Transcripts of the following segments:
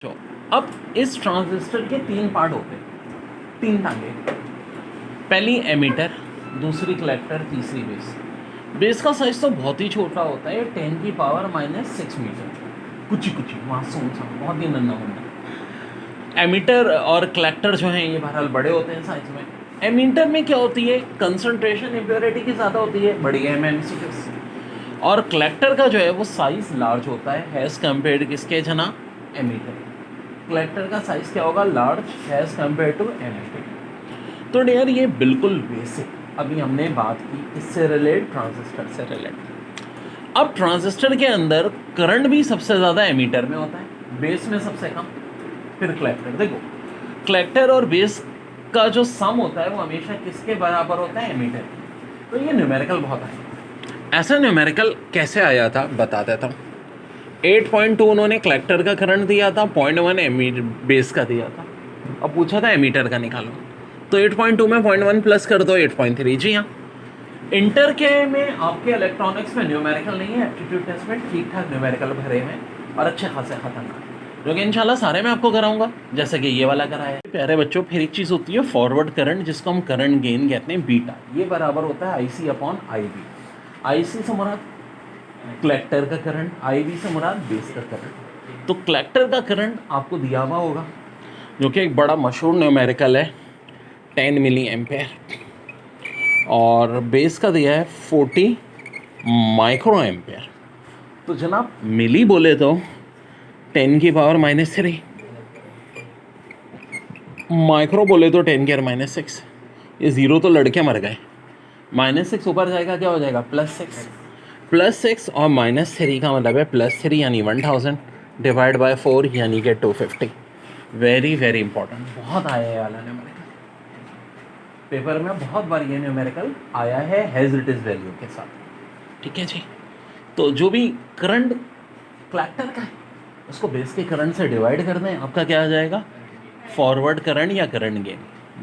तो अब इस ट्रांजिस्टर के तीन पार्ट होते हैं, तीन टांगे। पहली एमीटर, दूसरी कलेक्टर, तीसरी बेस। बेस का साइज तो बहुत ही छोटा होता है, 10⁻⁻6 मीटर, कुछ मासूम सा, बहुत ही नन्हा मुन्ना। एमीटर और कलेक्टर जो हैं ये बहरहाल बड़े होते हैं साइज में। एमीटर में क्या होती है, कंसंट्रेशन इम्प्योरिटी की ज़्यादा होती है, बड़ी है एमएमसी। और कलेक्टर का जो है वो साइज़ लार्ज होता है एज़ कम्पेयर किसके जना, एमीटर। कलेक्टर का साइज़ क्या होगा, large as compare to emitter. तो डियर ये बिल्कुल बेसिक अभी हमने बात की, इससे रिलेट ट्रांजिस्टर से रिलेट। अब ट्रांजिस्टर के अंदर करंट भी सबसे ज़्यादा एमीटर में होता है, बेस में सबसे कम, फिर कलेक्टर। देखो कलेक्टर और बेस का जो सम होता है वो हमेशा किसके बराबर होता है, एमीटर। तो ये न्यूमेरिकल बहुत आया। ऐसा न्यूमेरिकल कैसे आया था बता देता हूँ। 8.2 उन्होंने कलेक्टर का करंट दिया था, 0.1 बेस का दिया था। अब पूछा था एमीटर का निकालो, तो 8.2 में 0.1 प्लस कर दो 8.3। जी हाँ, इंटर के में आपके इलेक्ट्रॉनिक्स में न्यूमेरिकल नहीं है, एप्टीट्यूड टेस्ट में ठीक ठाक न्यूमेरिकल भरे हैं और अच्छे खासे खतरनाक, जो कि इंशाल्लाह सारे मैं आपको कराऊंगा, जैसे कि ये वाला कराया है। प्यारे बच्चों, फिर एक चीज़ होती है फॉरवर्ड करंट, जिसको हम करंट गेन कहते हैं, बीटा। ये बराबर होता है IC/IB। IC से मुराद कलेक्टर का करंट, IB से मुराद बेस का करंट। तो कलेक्टर का करंट आपको दिया हुआ होगा, जो कि एक बड़ा मशहूर न्यूमेरिकल है, 10 मिली एम्पेयर, और बेस का दिया है 40 माइक्रो एम्पेयर। तो जनाब मिली बोले तो 10⁻⁻3, माइक्रो बोले तो 10⁻⁻6। ये ज़ीरो तो लड़के मर गए, -6 ऊपर जाएगा क्या हो जाएगा, +6। +6 और -3 का मतलब है +3 यानी 1000 डिवाइड बाय 4 यानी कि 250। वेरी वेरी इंपॉर्टेंट, बहुत आया है वाला न्यूमेरिकल पेपर में, बहुत बार ये न्यूमेरिकल आया है हैज़ इट इज़ वैल्यू के साथ। ठीक है जी। तो जो भी करंट कलेक्टर का है उसको बेस के करंट से डिवाइड कर दें, आपका क्या आ जाएगा, फॉरवर्ड करंट या करंट गेन,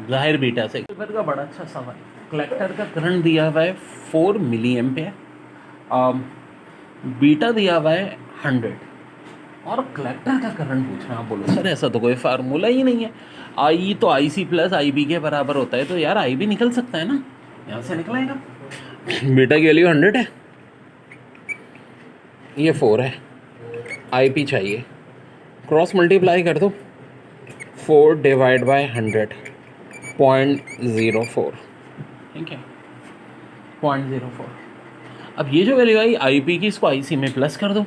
जाहिर बीटा से। पेपर का बड़ा अच्छा सवाल। कलेक्टर का करंट दिया हुआ है 4 मिली एम्पेयर, बीटा दिया हुआ है 100, और कलेक्टर का करंट पूछ रहे हैं। आप बोलो सर ऐसा तो कोई फार्मूला ही नहीं है, आई तो IC प्लस IB के बराबर होता है, तो यार IB निकल सकता है ना, यहाँ से निकलेगा। बीटा की वैल्यू 100 है, ये 4 है, IP चाहिए, क्रॉस मल्टीप्लाई कर दो, 4 डिवाइड बाय 100, 0.04। ठीक है, 0.04। अब ये जो वैल्यू आई IP की, इसको IC में प्लस कर दो,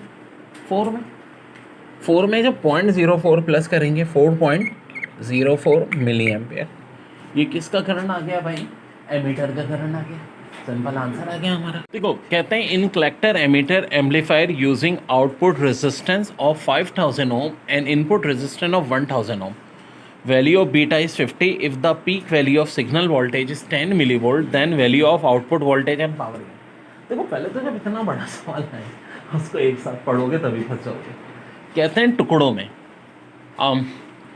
4 में जब 0.04 प्लस करेंगे 4.04 मिली एम्पेयर। ये किसका करंट आ गया भाई, एमीटर का करंट आ गया। सिंपल आंसर आ गया हमारा। देखो कहते हैं in collector emitter amplifier using output resistance of 5000 ohm and input resistance of 1000 ohm, value of beta is 50 if the peak value of signal voltage is 10 millivolt, then value of output voltage and power gain। देखो पहले तो जब इतना बड़ा सवाल है उसको एक साथ पढ़ोगे तभी फंस जाओगे। कहते हैं टुकड़ों में,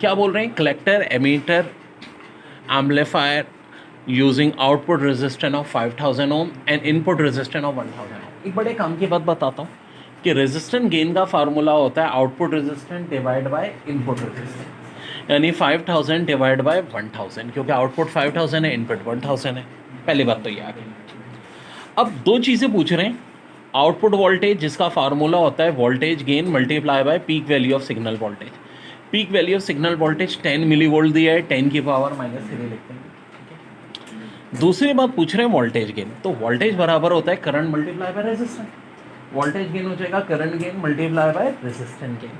क्या बोल रहे हैं, collector emitter amplifier using output resistance of 5000 ohm and input resistance of 1000 ohm. एक बड़े काम की बात बताता हूँ कि रेजिस्टेंस गेन का फार्मूला होता है output resistance divide by input resistance, यानी 5000 डिवाइड बाय 1000, क्योंकि आउटपुट 5000 है, इनपुट 1000 है। पहली बात तो ये आ गई। अब दो चीज़ें पूछ रहे हैं, आउटपुट वोल्टेज जिसका फार्मूला होता है voltage gain multiply by peak value of signal voltage. Peak value of signal voltage 10 milli volt दिया है, 10⁻⁻3 लिखते हैं। दूसरी बात पूछ रहे हैं वोल्टेज गेन, तो वोल्टेज बराबर होता है current multiply by resistance, voltage gain हो जाएगा current gain multiply by resistance gain.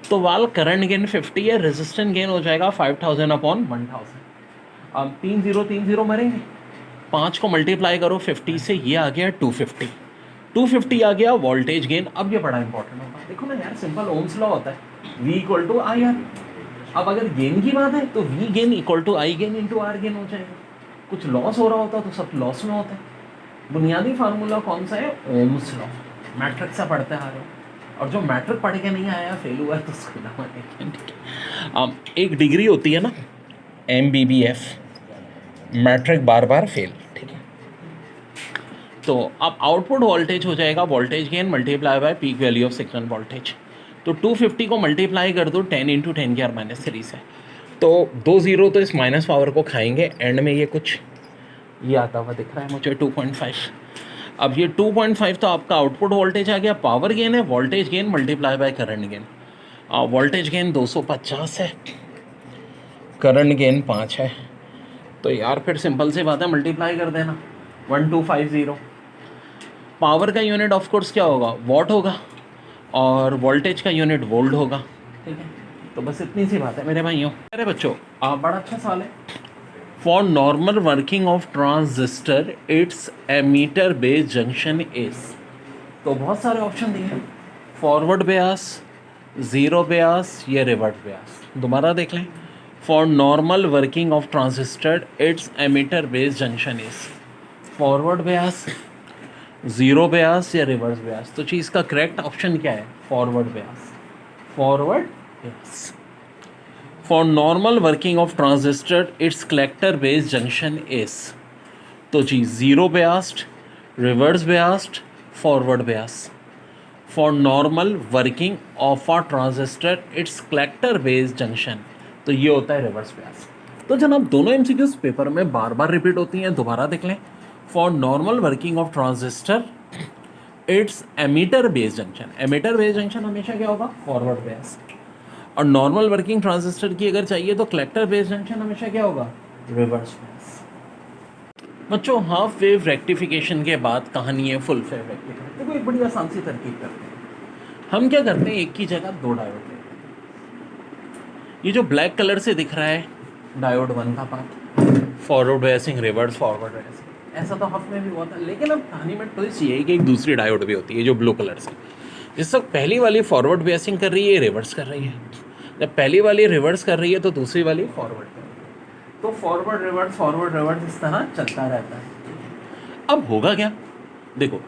तो वाल करंट गेन 50 है, रेजिस्टेंस गेन हो जाएगा 5000/1000। अब 3 0 मरेंगे, 5 को मल्टीप्लाई करो 50 से, ये आ गया 250। 250 आ गया वोल्टेज गेन। अब ये बड़ा इंपॉर्टेंट होगा, देखो ना यार, सिंपल ओम्स लॉ होता है, V = IR। अब अगर गेन की बात है तो V gain = I gain into R gain हो जाएगा। कुछ लॉस हो रहा होता तो सब लॉस में होता है। बुनियादी फार्मूला कौन सा है, ओम्स लॉ, मैट्रिक से पढ़ते आ रहे हो, और जो मैट्रिक पढ़ के नहीं आया फेल हुआ है तो उसको ना। एक डिग्री होती है ना MBBF, मैट्रिक बार बार फेल। ठीक है, तो अब आउटपुट वोल्टेज हो जाएगा voltage gain multiply by peak value of signal voltage. तो 250 को मल्टीप्लाई कर दो 10 इंटू 10⁻³ से, तो 2 ज़ीरो तो इस माइनस पावर को खाएंगे, एंड में ये कुछ ये आता हुआ दिख रहा है मुझे 2.5। अब ये 2.5 तो आपका आउटपुट वोल्टेज आ गया, पावर गेन है voltage gain multiply by current gain. Voltage gain 250 है, करंट गेन 5 है, तो यार फिर सिंपल सी बात है मल्टीप्लाई कर देना 1250। पावर का यूनिट ऑफ कोर्स क्या होगा, वॉट होगा, और वोल्टेज का यूनिट वोल्ट होगा, ठीक है। तो बस इतनी सी बात है मेरे भाइयों। अरे बच्चों आप बड़ा अच्छा सवाल है। For normal working of transistor it's emitter based junction is, तो बहुत सारे ऑप्शन दिए हैं, फॉरवर्ड बेयास, ज़ीरो बेयास या रिवर्स बेयास। दोबारा देख लें, for normal working of transistor it's emitter based junction is forward bias, zero bias या रिवर्स बेयास। तो चीज़ का करेक्ट ऑप्शन क्या है, forward bias, forward bias. For normal working of transistor it's collector based junction is, तो जी zero biased, reverse biased, forward bias. For normal working of a transistor it's collector based junction, तो ये होता है reverse Byas. तो जनाब दोनों MCQs paper में बार बार रिपीट होती हैं, दोबारा देख लें। For normal working of transistor it's emitter based junction, emitter based junction हमेशा क्या होगा, फॉरवर्ड बेयास। और नॉर्मल वर्किंग ट्रांजिस्टर की अगर चाहिए तो कलेक्टर बेस्ड जंक्शन हमेशा क्या होगा, रिवर्स बेयास। बच्चों हाफ वेव रेक्टिफिकेशन के बाद कहानी है फुल वेव रेक्टिफिकेशन। देखो एक बड़ी आसान सी तरकीब करते हैं, हम क्या करते हैं, एक की जगह दो डायोड लेते हैं। ये जो ब्लैक कलर से दिख रहा है डायोड 1 का पार्ट, फॉरवर्ड बेयसिंग, रिवर्स फॉरवर्ड बेयसिंग, ऐसा तो हाफ में भी हुआ था, लेकिन अब कहानी में ट्विस्ट ये है कि एक दूसरी डायोड भी होती है जो ब्लू कलर से, जिस वक्त पहली वाली फॉरवर्ड बेयसिंग कर रही है, रिवर्स कर रही है। जब पहली वाली रिवर्स कर रही है तो दूसरी वाली फॉरवर्ड कर रही है, तो फॉरवर्ड रिवर्स इस तरह चलता रहता है। अब होगा क्या, देखो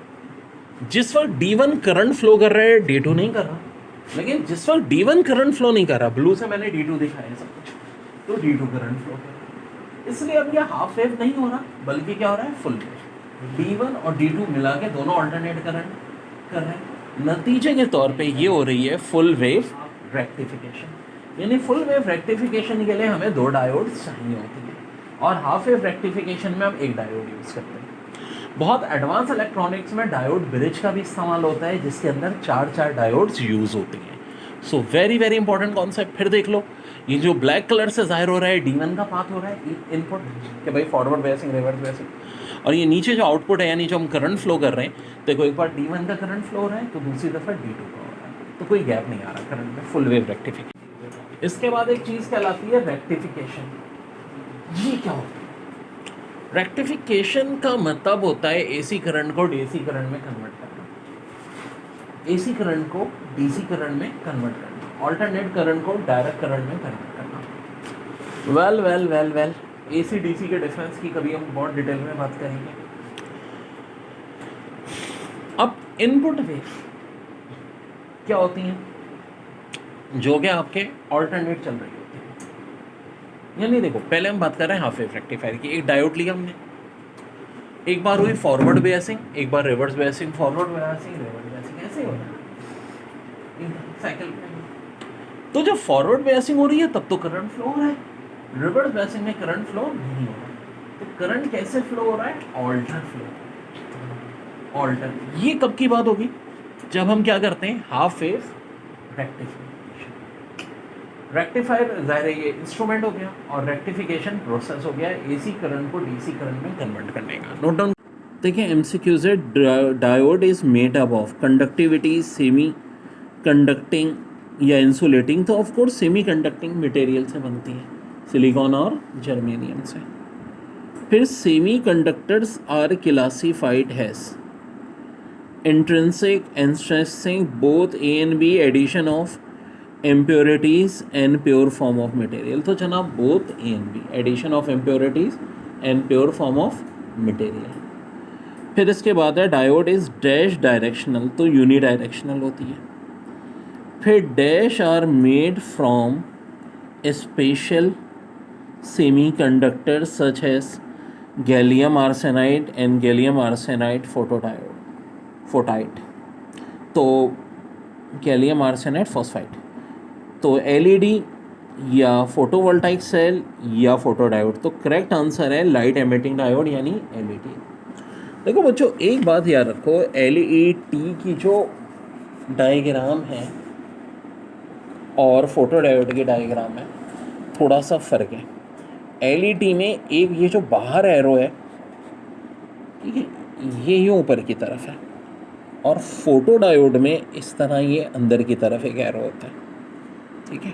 जिस वक्त D1 करंट फ्लो कर रहा है D2 नहीं कर रहा, लेकिन जिस वक्त D1 करंट फ्लो नहीं कर रहा, ब्लू से मैंने D2 दिखाया सब कुछ, तो D2 करंट फ्लो कर रहा है। इसलिए अब यह हाफ वेव नहीं हो रहा, बल्कि क्या हो रहा है, फुल वेव। D1 और D2 मिला के दोनों अल्टरनेट करंट कर रहे हैं। नतीजे के तौर पे ये हो रही है फुल वेव रेक्टिफिकेशन। यानी फुल वेव रेक्टिफिकेशन के लिए हमें दो डायोड्स चाहिए होती है, और हाफ वेव रेक्टिफिकेशन में हम एक डायोड यूज़ करते हैं। बहुत एडवांस इलेक्ट्रॉनिक्स में डायोड ब्रिज का भी इस्तेमाल होता है, जिसके अंदर 4 डायोड्स यूज़ होते हैं। So very very important concept. फिर देख लो, ये जो ब्लैक कलर से जाहिर हो रहा है D1 का पाथ हो रहा है इनपुट, कि भाई फॉरवर्ड बेयसिंग, रिवर्स बेयसिंग, और ये नीचे जो आउटपुट है यानी जो हम करंट फ्लो कर रहे हैं, देखो एक बार D1 का करंट फ्लो हो रहा है तो दूसरी दफ़ा D2 का हो रहा है, तो कोई गैप नहीं आ रहा करंट में, फुल वेव रेक्टिफिकेशन। इसके बाद एक चीज़ कहलाती है रेक्टिफिकेशन। ये क्या होता है, रेक्टिफिकेशन का मतलब होता है एसी करंट को डीसी करंट में कन्वर्ट करना, एसी करंट को डीसी करंट में कन्वर्ट करना, ऑल्टरनेट करंट को डायरेक्ट करंट में कन्वर्ट करना। वेल एसी डीसी के डिफरेंस की कभी हम बहुत डिटेल में बात करेंगे। अब इनपुट वेव क्या होती हैं, जो कि आपके ऑल्टरनेट चल रही होती है। यानी देखो पहले हम बात कर रहे हैं हाफ वेव रेक्टिफायर की। एक डायोड लिया हमने, एक बार हुई फॉरवर्ड बेयसिंग, एक बार रिवर्स बेयसिंग, फॉरवर्ड बेयसिंग, रिवर्स बेयसिंग, ऐसे ही हो रहा है साइकिल। तो जब फॉरवर्ड बेयसिंग हो रही है तब तो करंट फ्लो हो रहा है, रिवर्स बेयसिंग में करंट फ्लो नहीं हो रहा है। तो करंट कैसे फ्लो हो रहा है, ऑल्टर फ्लो, ऑल्टर। ये कब की बात होगी, जब हम क्या करते हैं, हाफ वेव रेक्टिफिकेशन। रेक्टिफायर ज़ाहिर है ये इंस्ट्रूमेंट हो गया, और रेक्टिफिकेशन प्रोसेस हो गया एसी करंट को डीसी करंट में कन्वर्ट करने का। नोट डाउन देखिए, एमसीक्यू से diode is made up of conductivity, semiconducting या इंसुलेटिंग, तो of course semiconducting material से बनती है, सिलिकॉन और जर्मेनियम से। फिर semiconductors are classified has intrinsic, extrinsic, both A and B, addition of impurities and pure form of material। तो जनाब both A and B, addition of impurities and pure form of material। फिर इसके बाद है diode is dash directional, तो unidirectional होती है। फिर dash are made from special semiconductor such as gallium arsenide and gallium arsenide photodiode, फोटाइट। तो गैलियम आर्सेनाइड फॉस्फाइड। तो एलईडी या फोटोवोल्टाइक सेल या फोटोडायोड, तो करेक्ट आंसर है लाइट एमिटिंग डायोड यानी एलईडी। देखो बच्चों एक बात याद रखो, एलईडी की जो डायग्राम है और फोटोडायोड की डायग्राम है थोड़ा सा फ़र्क है। एलईडी में एक ये जो बाहर एरो है, ठीक है, ये यूँ ऊपर की तरफ है, और फोटोडायोड में इस तरह ये अंदर की तरफ एक एरो होता है, ठीक है।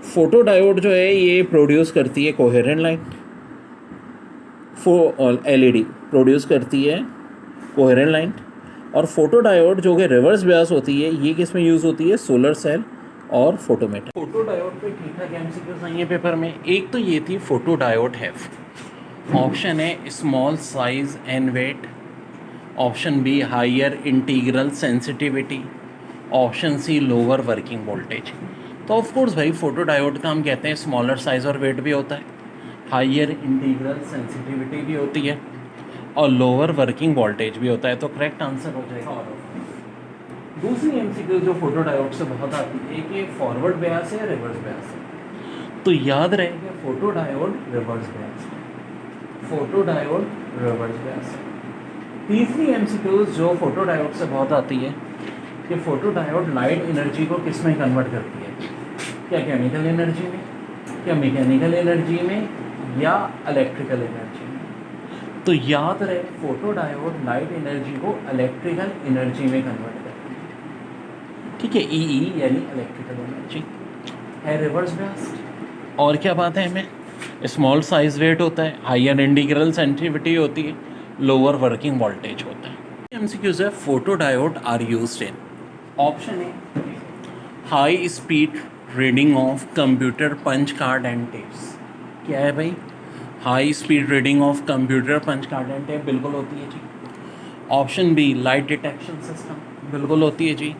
फोटोडायोड जो है ये प्रोड्यूस करती है कोहेरेंट लाइट, एलईडी प्रोड्यूस करती है कोहेरेंट लाइट, और फोटोडायोड जो कि रिवर्स बायस होती है ये किस में यूज़ होती है, सोलर सेल और फोटोमीटर। फोटोडायोड पे ठीक ठाक एमसीक्यूज आई है पेपर में। एक तो ये थी फोटोडायोड हैव, ऑप्शन है small size and weight, option B higher integral sensitivity, option C lower working voltage. तो ऑफ कोर्स भाई फोटोडायोड का हम कहते हैं स्मॉलर साइज और वेट भी होता है, हायर इंटीग्रल सेंसिटिविटी भी होती है, और लोअर वर्किंग वोल्टेज भी होता है। तो करेक्ट आंसर हो जाएगा ऑल ऑफ दिस। दूसरी एमसीक्यू जो फोटोडायोड से बहुत आती है कि फॉरवर्ड बायस है या रिवर्स बायस है, तो याद रहेगा फोटोडायोड रिवर्स बायस है, फोटोडायोड रिवर्स बायस है। तीसरी एमसीक्यूज जो फोटोडायोड से बहुत आती है कि फोटोडायोड लाइट एनर्जी को किस में कन्वर्ट करती है, क्या केमिकल एनर्जी में, क्या मैकेनिकल एनर्जी में, या इलेक्ट्रिकल एनर्जी में। तो याद रहे फोटोडायोड लाइट एनर्जी को इलेक्ट्रिकल एनर्जी में कन्वर्ट करती है, ठीक है, ई यानी इलेक्ट्रिकल एनर्जी है रिवर्स बायस। और क्या बात है, हमें स्मॉल साइज वेट होता है, हायर इंटीग्रल सेंसिटिविटी होती है, लोअर वर्किंग वोल्टेज होता है। एमसीक्यूज है photodiode are used in, option A high speed reading of computer punch card and tapes. क्या है भाई, high speed reading of computer punch card and tape, बिल्कुल होती है जी। Option B light detection system, बिल्कुल होती है जी।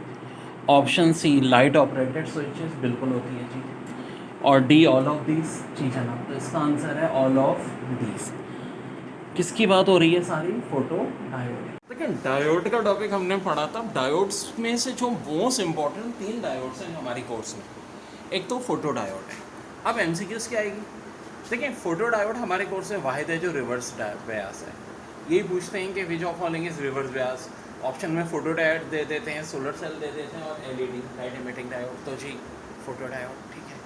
Option C light operated switches, बिल्कुल होती है जी। और डी ऑल ऑफ दीज चीज़ें ना, तो इसका आंसर है ऑल ऑफ दीज। किसकी बात हो रही है सारी, फोटो डायोड। देखिए डायोड का टॉपिक हमने पढ़ा था, डायोड्स में से जो मोस्ट इंपॉर्टेंट 3 डायोड्स हैं हमारी कोर्स में, एक तो फोटो डायोड है। अब एमसीक्यूज क्या आएगी, देखिए फोटो डायोड हमारे कोर्स में वाहिद है जो रिवर्स बायस है। यही पूछते हैं कि विच of following is reverse bias, option में फोटो डायोड दे देते हैं, सोलर सेल दे देते हैं, और एलईडी लाइट एमिटिंग डायोड, तो जी फोटो डायोड, ठीक है।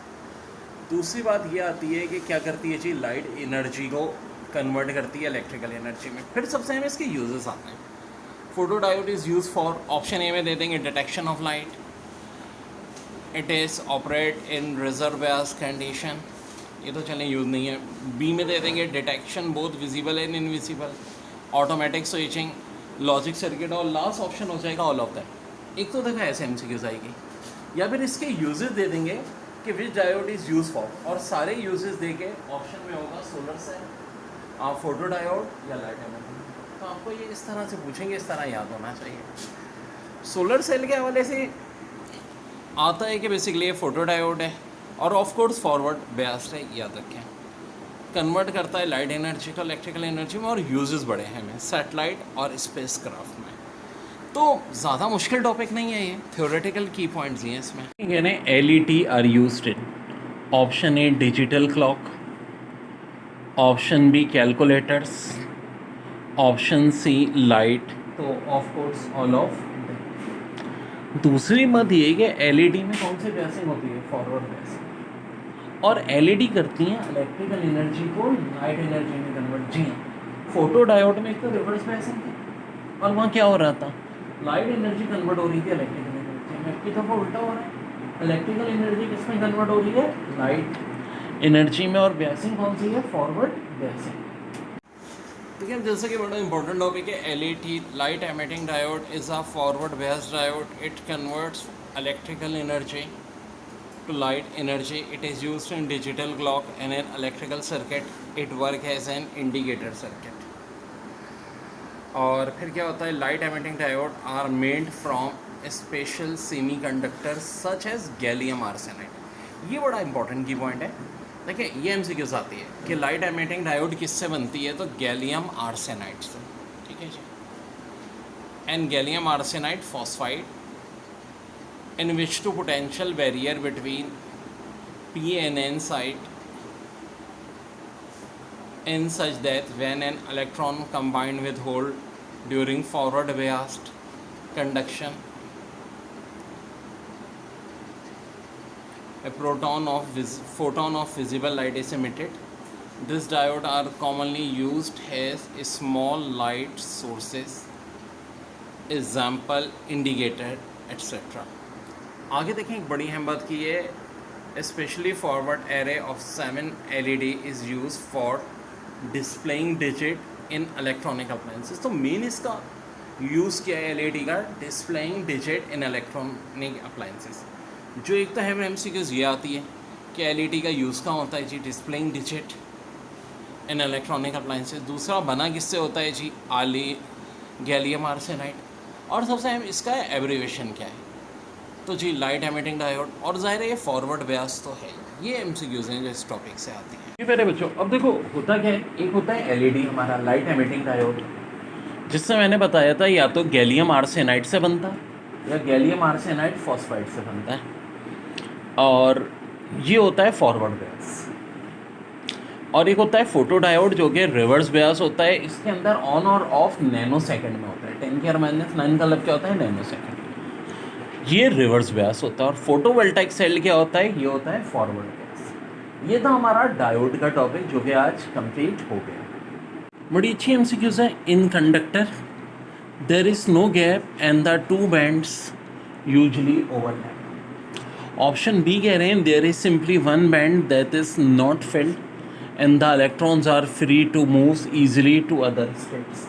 दूसरी बात ये आती है कि क्या करती है जी, लाइट एनर्जी को कन्वर्ट करती है इलेक्ट्रिकल एनर्जी में। फिर सबसे हमें इसके यूजेस आते हैं। Photo diode is use for, option A में दे देंगे detection of light, it is operate in reserve bias condition, ये तो चलें यूज़ नहीं है। बी में दे देंगे detection both visible and invisible, automatic switching, logic circuit, और लास्ट ऑप्शन हो जाएगा ऑल ऑफ दैट। एक तो देखा ऐसे एमसीक्यूज आएगी, या फिर इसके यूजेस दे देंगे कि विच डायोड इज़ यूज फॉर, और सारे यूजेस दे के ऑप्शन में होगा सोलर सेल, फोटो डायोड या लाइट एमिटिंग। तो आपको ये इस तरह से पूछेंगे, इस तरह याद होना चाहिए। सोलर सेल के हवाले से आता है कि बेसिकली ये फोटो डायोड है, और ऑफ कोर्स फॉरवर्ड बायस्ड है, याद रखें। कन्वर्ट करता है लाइट एनर्जी को इलेक्ट्रिकल एनर्जी में, और यूजेस बड़े हैं हमें सैटेलाइट और स्पेस क्राफ्ट में। तो ज़्यादा मुश्किल टॉपिक नहीं है ये, थ्योरेटिकल की पॉइंट्स हैं इसमें। यानी LED are used in, option A digital clock, option B calculators, option C light, तो ऑफ कोर्स ऑल ऑफ। दूसरी बात ये कि एलईडी में कौन सी बायसिंग होती है, फॉरवर्ड बायसिंग, और एलईडी करती हैं इलेक्ट्रिकल एनर्जी को लाइट एनर्जी में कन्वर्ट। जी फोटो डायोड में एक तो रिवर्स बायसिंग थी, और वहाँ क्या हो रहा था, लाइट एनर्जी कन्वर्ट हो रही थी इलेक्ट्रिकल एनर्जी में। की दफ़ा उल्टा हो रहा है, इलेक्ट्रिकल एनर्जी किस में कन्वर्ट हो रही है, लाइट एनर्जी में, और बायसिंग कौन सी है, फॉरवर्ड बायसिंग। ठीक है, जैसे कि बड़ा इंपॉर्टेंट टॉपिक है LED, light emitting diode is a forward biased diode, it converts electrical energy to light energy. It is used in digital clock and an electrical circuit. It work as an indicator circuit. और फिर क्या होता है, light emitting diode are made from special semiconductor such as gallium arsenide. ये बड़ा important की point है। देखिए ये एमसीक्यूज आती है कि लाइट एमिटिंग डायोड किससे बनती है, तो गैलियम आर्सेनाइड से, ठीक है जी। And gallium arsenide phosphide in which the potential barrier between P and N site in such that when an electron combined with hole during forward biased conduction, a photon of visible light is emitted. This diode are commonly used as small light sources, example indicator etc. आगे देखें, एक बड़ी अहम बात की है, specially forward array of 7 LED is use for displaying digit in electronic appliances. तो main इसका यूज़ किया है LED का displaying digit in electronic appliances. जो एक तो है MCQs ये आती है कि LED का यूज़ कहाँ होता है जी, displaying digit in electronic appliances. दूसरा बना किससे होता है जी, गैलियम आर्सेनाइड. और सबसे अहम इसका एब्रीवेशन क्या है, तो जी लाइट एमिटिंग डायोड. और ज़ाहिर है ये फॉरवर्ड ब्यास तो है. ये MCQs हैं जो इस टॉपिक से आती हैं. ये मेरे बच्चों, अब देखो होता क्या है, एक होता है LED हमारा लाइट एमिटिंग डायोड, जिससे मैंने बताया था या तो गैलियम आर्सेनाइड से बनता है या गैलियम आर्सेनाइड फॉस्फाइड से बनता है. और ये होता है फॉरवर्ड ब्यास. और एक होता है फोटो डायोड जो कि रिवर्स ब्यास होता है. इसके अंदर ऑन और ऑफ नैनो सेकंड में होता है. 10⁻⁹ का मतलब क्या होता है, नैनो सेकंड. ये रिवर्स ब्यास होता है. और फोटोवोल्टाइक सेल क्या होता है, ये होता है फॉरवर्ड ब्यास. ये था हमारा डायोड का टॉपिक जो कि आज कंप्लीट हो गया. बड़ी अच्छी MCQs है. In conductor there is no gap and the two bands usually overlap. Option B कह रहे हैं there is simply one band that is not filled and the electrons are free to move easily to other states.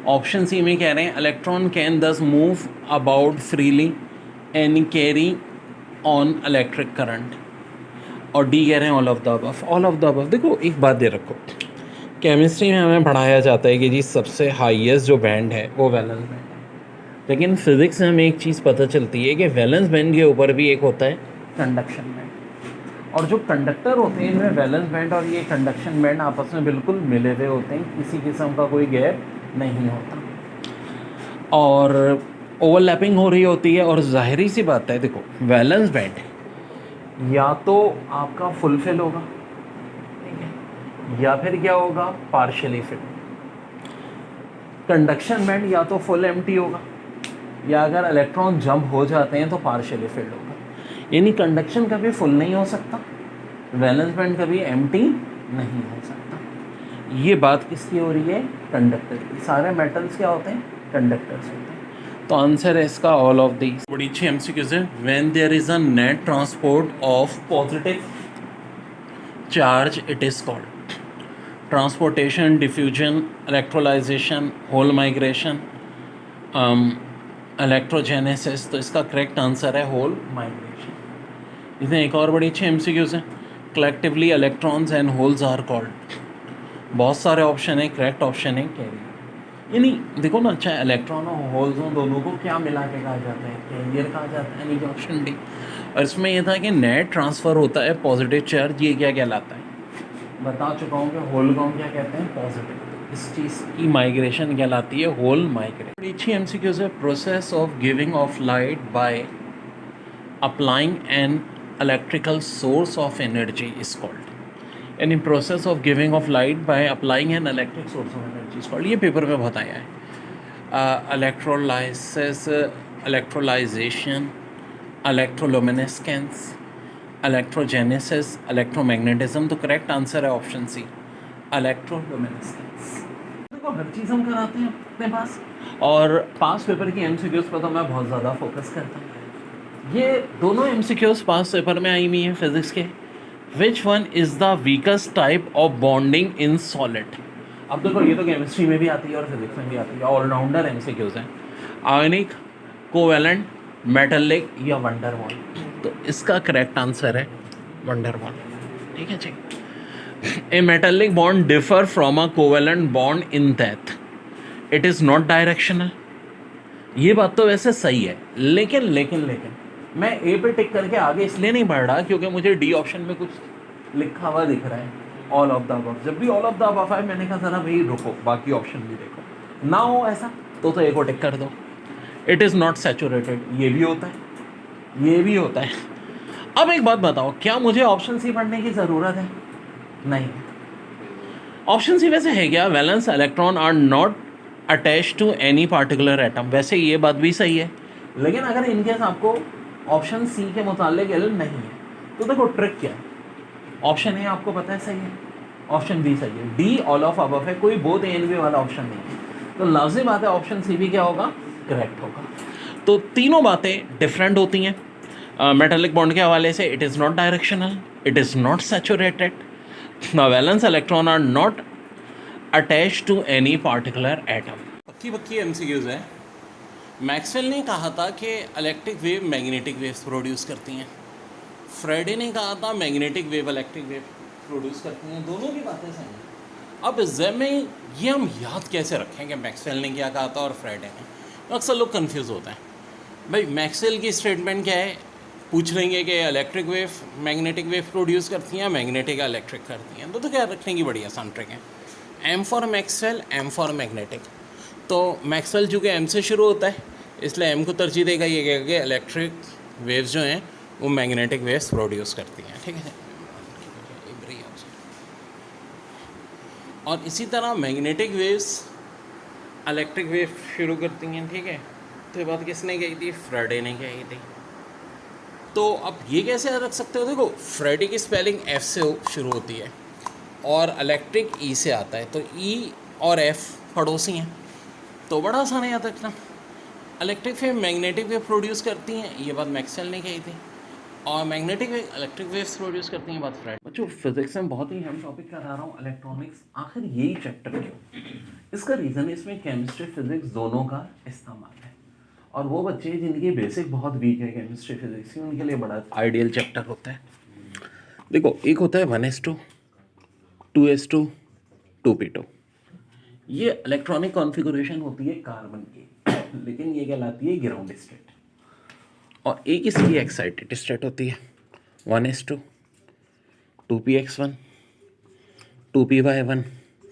Option C में कह रहे हैं electron can thus move about freely and carry on electric current. और D कह रहे हैं all of the above. All of the above. देखो एक बात दे रखो, केमिस्ट्री में हमें पढ़ाया जाता है कि जी सबसे हाईएस्ट जो बैंड है वो वैलेंस बैंड है. लेकिन फिजिक्स में हमें एक चीज़ पता चलती है कि वैलेंस बैंड के ऊपर भी एक होता है कंडक्शन बैंड. और जो कंडक्टर होते हैं इनमें वैलेंस बैंड और ये कंडक्शन बैंड आपस में बिल्कुल मिले हुए होते हैं, किसी किस्म का कोई गैप नहीं होता और ओवरलैपिंग हो रही होती है. और ज़ाहिरी सी बात है, देखो वैलेंस बैंड या तो आपका फुलफिल होगा, ठीक है, या फिर क्या होगा, पार्शियली फिल. कंडक्शन बैंड या तो फुल एम्प्टी होगा या अगर इलेक्ट्रॉन जंप हो जाते हैं तो पार्शियली फिल्ड होगा. यानी कंडक्शन कभी फुल नहीं हो सकता, वैलेंस बैंड कभी एम्प्टी नहीं हो सकता. ये बात किसकी हो रही है, कंडक्टर की. सारे मेटल्स क्या होते हैं, कंडक्टर्स होते हैं. तो आंसर है इसका ऑल ऑफ दीज. बड़ी अच्छी MCQs है. When there is a net transport of positive charge it is called transportation, diffusion, इलेक्ट्रोलाइजेशन, hole migration, electrogenesis. तो इसका करेक्ट आंसर है होल माइग्रेशन. इसमें एक और बड़ी अच्छी MCQs है. Collectively electrons and holes are called. बहुत सारे ऑप्शन है, करेक्ट ऑप्शन है कैरियर. यानी देखो ना, चाहे इलेक्ट्रॉन हो होल्स हो, दोनों को क्या मिला के कहा जाता है, कैरियर कहा जाता है. यानी कि ऑप्शन डी. और इसमें यह था कि नेट ट्रांसफ़र होता है पॉजिटिव चार्ज. ये क्या कहलाता है, बता चुका हूँ कि होल को हम क्या कहते हैं, पॉजिटिव. इस चीज़ की माइग्रेशन कहलाती है होल माइग्रेशन. बड़ी अच्छी MCQs है. Process of giving off light by applying an electrical source of energy is called. यानी process of giving off light by applying an electric source of energy is called. ये paper में बहुत आया है. Electrolysis, electrolyzation, electroluminescence, electrogenesis, electromagnetism. तो correct answer है option C, electroluminescence. देखो हर चीज़ हम कराते हैं अपने पास. और पास पेपर की MCQs पर तो मैं बहुत ज़्यादा फोकस करता हूँ. ये दोनों MCQs पास पेपर में आई हुई हैं फिजिक्स के. Which one is the weakest type of bonding in solid. अब देखो ये तो केमिस्ट्री में भी आती है और फिजिक्स में भी आती है. ऑलराउंडर MCQs हैं. आयनिक, कोवेलेंट, मेटलिक या वंडरवॉल. तो इसका करेक्ट आंसर है वंडरवॉल. ठीक है जी. A metallic bond differ from a covalent bond in that it is not directional. ये बात तो वैसे सही है, लेकिन मैं ए पे टिक करके आगे इसलिए नहीं बढ़ रहा क्योंकि मुझे डी ऑप्शन में कुछ लिखा हुआ दिख रहा है, ऑल ऑफ द अबव. जब भी ऑल ऑफ द अबव है मैंने कहा ज़रा भाई रुको, बाकी ऑप्शन भी देखो. ना हो ऐसा तो ए को टिक कर दो. इट इज़ नॉट सैचुरेटेड, ये भी होता है. ये भी होता है। अब एक बात बताओ, क्या मुझे ऑप्शन सी पढ़ने की ज़रूरत है? नहीं। ऑप्शन सी वैसे है क्या, valence electron are not attach to any particular atom, वैसे ये बात भी सही है, लेकिन अगर इनकेस आपको ऑप्शन सी के मुतालिक इल्म नहीं है तो देखो ट्रिक क्या है। ऑप्शन ए आपको पता है सही है, ऑप्शन बी सही है, डी ऑल ऑफ अबव है, कोई बोथ ए एंड बी वाला ऑप्शन नहीं है, तो लाजिम बात है ऑप्शन सी भी क्या होगा, करेक्ट होगा। तो तीनों बातें डिफरेंट होती हैं। मेटालिक बॉन्ड के हवाले से it is not directional, it is not saturated, valence electron are not attach to any particular atom. पक्की पक्की एमसीक्यूज है। मैक्सवेल ने कहा था कि electric wave magnetic waves produce करती हैं, फ्राइडे ने कहा था magnetic wave electric wave produce करती हैं, दोनों की बातें सही हैं। अब एग्जाम में ये हम याद कैसे रखें कि मैक्सवेल ने क्या कहा था और फ्राइडे ने? अक्सर लोग कंफ्यूज होते हैं। भाई मैक्सवेल की स्टेटमेंट क्या है, पूछ लेंगे कि electric wave magnetic wave produce करती हैं, मैग्नेटिक इलेक्ट्रिक करती हैं, तो क्या रखने की बड़ी आसान ट्रिक है, M for Maxwell, M for magnetic. तो मैक्सवेल चूँकि एम से शुरू होता है इसलिए एम को तरजीह देगा, ये कहेगा कि इलेक्ट्रिक वेव्स जो हैं वो मैग्नेटिक वेव्स प्रोड्यूस करती हैं, ठीक है। और इसी तरह मैग्नेटिक वेव्स इलेक्ट्रिक वेव शुरू करती हैं, ठीक है। तो ये बात किसने कही थी, फ्राइडे ने कही थी। तो अब ये कैसे रख सकते हो, देखो फ्राइडे की स्पेलिंग एफ से शुरू होती है और इलेक्ट्रिक ई से आता है, तो ई और एफ पड़ोसी हैं, तो बड़ा आसान है याद रखना। Electric wave magnetic wave produce करती हैं, ये बात मैक्सवेल ने कही थी, और magnetic wave electric waves produce करती हैं, बात फ्राइडे। बच्चों फिजिक्स में बहुत ही अहम टॉपिक करा रहा हूँ, इलेक्ट्रॉनिक्स, आखिर यही चैप्टर क्यों? इसका रीज़न इसमें केमिस्ट्री फिजिक्स दोनों का इस्तेमाल है, और वो बच्चे जिनकी बेसिक बहुत वीक है केमिस्ट्री फिजिक्स की, उनके लिए बड़ा आइडियल चैप्टर होता है। देखो एक होता है 1s2, 2s2, 2p2, ये इलेक्ट्रॉनिक कॉन्फ़िगरेशन होती है कार्बन की, लेकिन ये कहलाती है ग्राउंड स्टेट। और एक इसकी एक्साइटेड स्टेट होती है 1s2, 2px1, 2py1,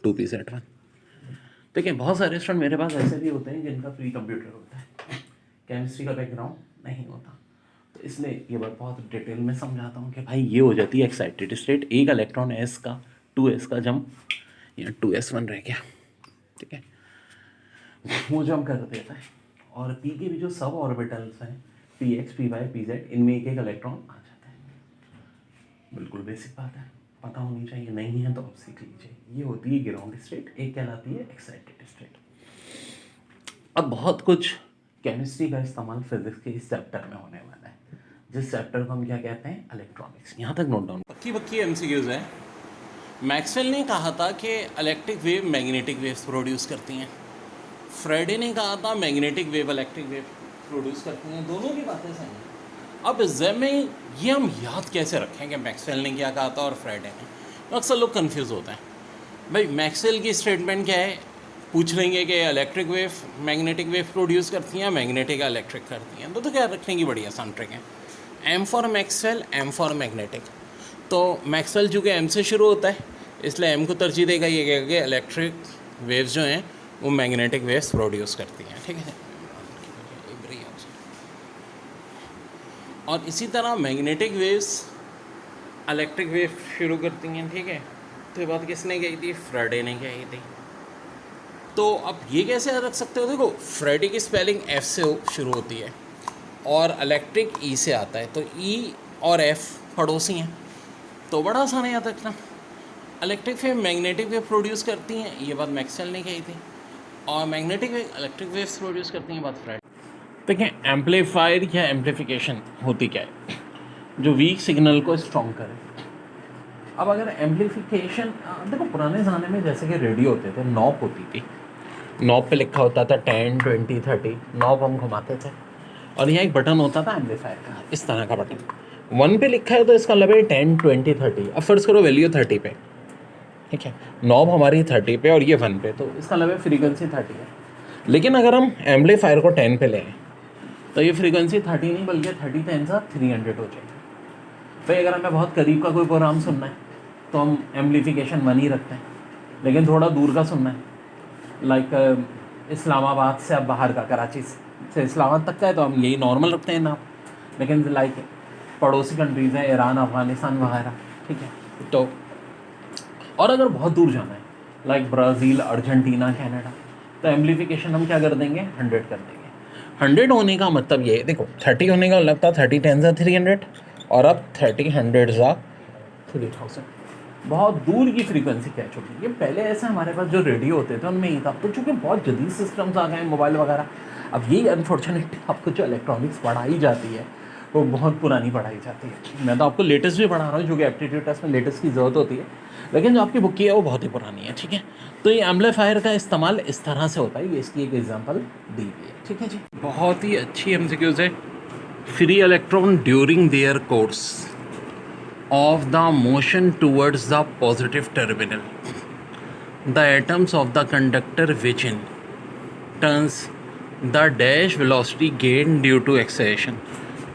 2pz1। देखिए बहुत सारे स्टूडेंट मेरे पास ऐसे भी होते हैं जिनका प्री कंप्यूटर होता है, केमिस्ट्री का बैकग्राउंड नहीं होता, तो इसलिए ये बात बहुत डिटेल में समझाता हूँ कि भाई ये हो जाती है एक्साइटेड स्टेट, एक इलेक्ट्रॉन s का 2s का जंप या 2s1 रह गया, ठीक है, वो जंप कर देता है, और p के भी जो सब ऑर्बिटल्स हैं px, py, pz, इनमें एक एक इलेक्ट्रॉन आ जाता है। बिल्कुल बेसिक बात है, पता होनी चाहिए, नहीं है तो आप सीख लीजिए। ये होती है ग्राउंड स्टेट, एक कहलाती है एक्साइटेड स्टेट। अब बहुत कुछ केमिस्ट्री का इस्तेमाल फिजिक्स के इस चैप्टर में होने वाला है, जिस चैप्टर को हम क्या कहते हैं, इलेक्ट्रॉनिक्स। यहाँ तक नोट डाउन। पक्की पक्की एमसीक्यूज है। मैक्सवेल ने कहा था कि electric wave magnetic waves produce करती हैं, फ्राइडे ने कहा था magnetic wave electric wave produce करती हैं, दोनों की बातें सही हैं। अब एग्जाम में ये हम याद कैसे रखें कि मैक्सवेल ने क्या कहा था और फ्राइडे ने? अक्सर लोग कंफ्यूज होते हैं। भाई मैक्सवेल की स्टेटमेंट क्या है, पूछ लेंगे कि electric wave magnetic wave produce करती हैं, मैग्नेटिक इलेक्ट्रिक करती हैं, तो क्या रखने की बड़ी आसान ट्रिक है, M for Maxwell, M for magnetic. तो मैक्सवेल चूँकि एम से शुरू होता है इसलिए एम को तरजीह देगा, ये कहेगा कि इलेक्ट्रिक वेव्स जो हैं वो मैग्नेटिक वेव्स प्रोड्यूस करती हैं, ठीक है। और इसी तरह मैग्नेटिक वेव्स इलेक्ट्रिक वेव शुरू करती हैं, ठीक है। तो ये बात किसने कही थी, फ्राइडे ने कही थी। तो अब ये कैसे रख सकते हो, देखो फ्राइडे की स्पेलिंग एफ से शुरू होती है और इलेक्ट्रिक ई से आता है, तो ई और एफ पड़ोसी हैं, तो बड़ा आसान है याद रखना। Electric wave magnetic wave produce करती हैं, ये बात मैक्सवेल ने कही थी, और magnetic wave electric waves produce करती हैं, बात फ्राइडे। देखिए एम्पलीफायर या एम्पलीफिकेशन होती क्या है, जो वीक सिग्नल को स्ट्रॉन्ग करे। अब अगर एम्पलीफिकेशन, देखो पुराने ज़माने में जैसे कि रेडियो होते थे, नॉब होती थी, नॉब पे लिखा होता था 10, 20, 30, नॉब हम घुमाते थे, और यहाँ एक बटन होता था एम्पलीफायर का, इस तरह का बटन, 1 पे लिखा है तो इसका मतलब है 10, 20, 30। अब फर्ज करो वैल्यू 30 पे, ठीक है, नॉब हमारी 30 पे और ये 1 पे, तो इसका मतलब है फ्रीक्वेंसी 30 है। लेकिन अगर हम एम्पलीफायर को 10 पे लें तो ये फ्रीक्वेंसी 30 नहीं बल्कि 30 10 300 हो जाएगी। भाई अगर हमें बहुत करीब का कोई प्रोग्राम सुनना है तो हम एम्पलीफिकेशन 1 ही रखते हैं, लेकिन थोड़ा दूर का सुनना है, लाइक इस्लामाबाद से अब बाहर का, कराची से इस्लामाबाद तक का है, तो हम यही नॉर्मल रखते हैं नाम। लेकिन लाइक पड़ोसी कंट्रीज़ हैं, ईरान, अफ़गानिस्तान वगैरह, ठीक है। तो और अगर बहुत दूर जाना है लाइक ब्राज़ील, अर्जेंटीना, कनाडा, तो एम्प्लीफिकेशन हम क्या कर देंगे, 100 कर देंगे। 100 होने का मतलब ये, देखो 30 होने का लगता 30 10 ज़ा 300 और अब 30 100 ज़ा 3000। बहुत दूर की फ्रीक्वेंसी कैच होगी। ये पहले ऐसा हमारे पास जो रेडियो होते थे उनमें ही था, तो चूँकि बहुत जदीद सिस्टम्स आ गए हैं, मोबाइल वगैरह, अब यही अनफॉर्चुनेटली आपको जो इलेक्ट्रॉनिक्स पढ़ाई जाती है वो बहुत पुरानी पढ़ाई जाती है। मैं तो आपको लेटेस्ट भी पढ़ा रहा हूँ, जो कि एप्टीट्यूड टेस्ट में लेटेस्ट की ज़रूरत होती है, लेकिन जो आपकी बुक की है वो बहुत ही पुरानी है, ठीक है। तो ये एम्पलीफायर का इस्तेमाल इस तरह से होता है, ये इसकी एक एग्जांपल दी हुई है, ठीक है जी। बहुत ही अच्छी एमसीक्यूज है। Free electron during their course of the motion towards the positive terminal, the atoms of the conductor which in turns the dash velocity gained due to acceleration।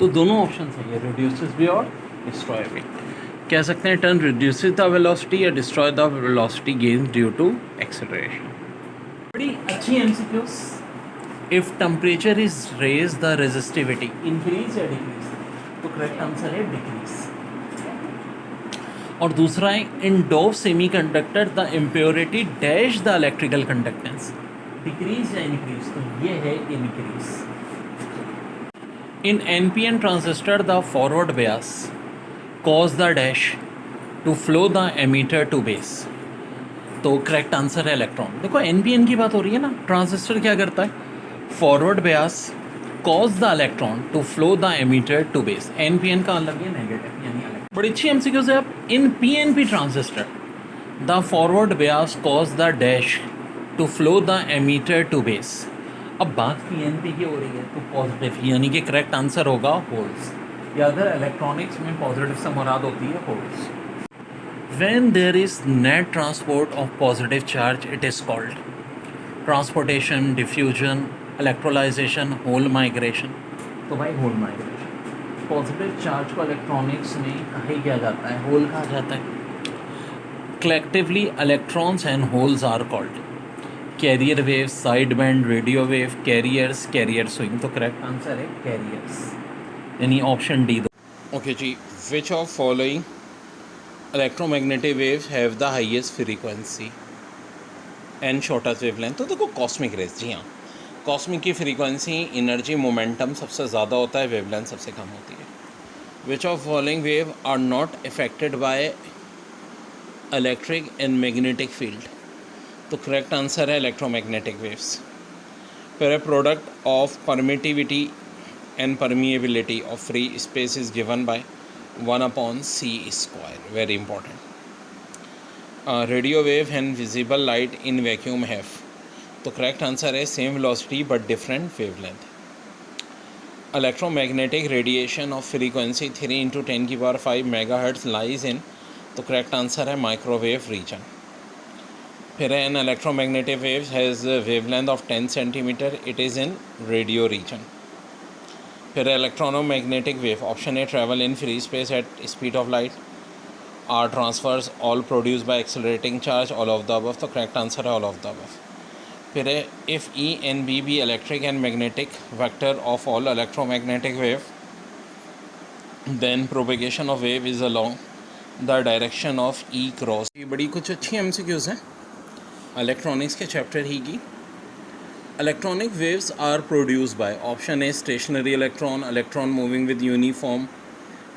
तो दोनों ऑप्शन है, ये reduces भी और destroy भी। कह सकते हैं टर्न reduces the velocity या destroy the velocity gained due to acceleration। बड़ी अच्छी MCQs। if temperature is raised the resistivity increase या decrease, तो करेक्ट आंसर है डिक्रीज। और दूसरा है इन डोव semiconductor the impurity dash the electrical conductance, decrease या इंक्रीज, तो ये है increase. In NPN transistor the forward bias cause the dash to flow the emitter to base, तो करेक्ट आंसर है इलेक्ट्रॉन। देखो एनपीएन की बात हो रही है ना, ट्रांजिस्टर क्या करता है, forward bias cause the electron to flow the emitter to base, NPN का मतलब ये नेगेटिव यानी। बड़ी अच्छी एमसीक्यूज है। आप in PNP transistor the forward bias cause the dash to flow the emitter to base, अब बात पीएनपी की हो रही है तो पॉजिटिव, यानी कि करेक्ट आंसर होगा होल्स, या अगर इलेक्ट्रॉनिक्स में पॉजिटिव से मुराद होती है holes. When there is net transport of positive charge it is called transportation, diffusion, इलेक्ट्रोलाइजेशन, hole migration, तो भाई होल माइग्रेशन। पॉजिटिव चार्ज को इलेक्ट्रॉनिक्स में कहा किया जाता है, होल कहा जाता है। Collectively electrons and holes are called carrier wave, side band, radio wave, carriers, carrier swing, तो करेक्ट आंसर है कैरियर्स, यानी ऑप्शन डी। ओके जी, which of following electromagnetic waves have the highest frequency and shortest wavelength, तो देखो cosmic rays, जी हाँ, cosmic की frequency, energy, momentum सबसे ज़्यादा होता है, वेवलेंथ सबसे कम होती है। Which of following wave are not affected by electric and magnetic field, तो करेक्ट आंसर है इलेक्ट्रोमैग्नेटिक वेव्स। फिर product of permittivity and permeability of free space is given by 1/c², very important. Radio wave and visible light in vacuum have, तो correct answer है same velocity but different wavelength. Electromagnetic radiation of frequency 3 × 10⁵ megahertz lies in, तो correct answer है microwave reason. फिर an electromagnetic wave has wavelength of 10 centimetre, it is in radio region. फिर electromagnetic wave, option A travel in free space at speed of light, are transverse all produce by accelerating charge, all of the above, तो correct answer है all of the above. फिर है if E and B B electric and magnetic vector of all electromagnetic wave then propagation of wave is along the direction of E cross. ये बड़ी कुछ अच्छी MCQs हैं electronics के chapter ही की। Electronic waves are produce by, option A stationary electron, electron moving with uniform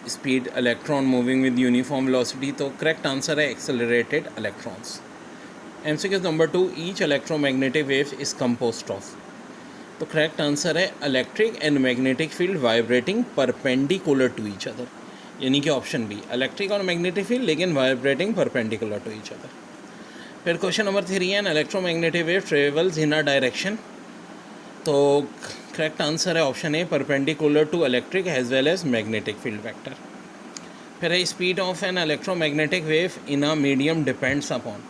speed, electron moving with uniform velocity, तो correct answer है accelerated electrons. MCQ number 2, each electromagnetic wave is composed of, तो correct answer है electric and magnetic field vibrating perpendicular to each other, यानी कि option B, electric और magnetic field लेकिन vibrating perpendicular to each other. फिर question number 3 है electromagnetic wave travels in a direction, तो correct answer है option A perpendicular to electric as well as magnetic field vector. फिर है speed of an electromagnetic wave in a medium depends upon,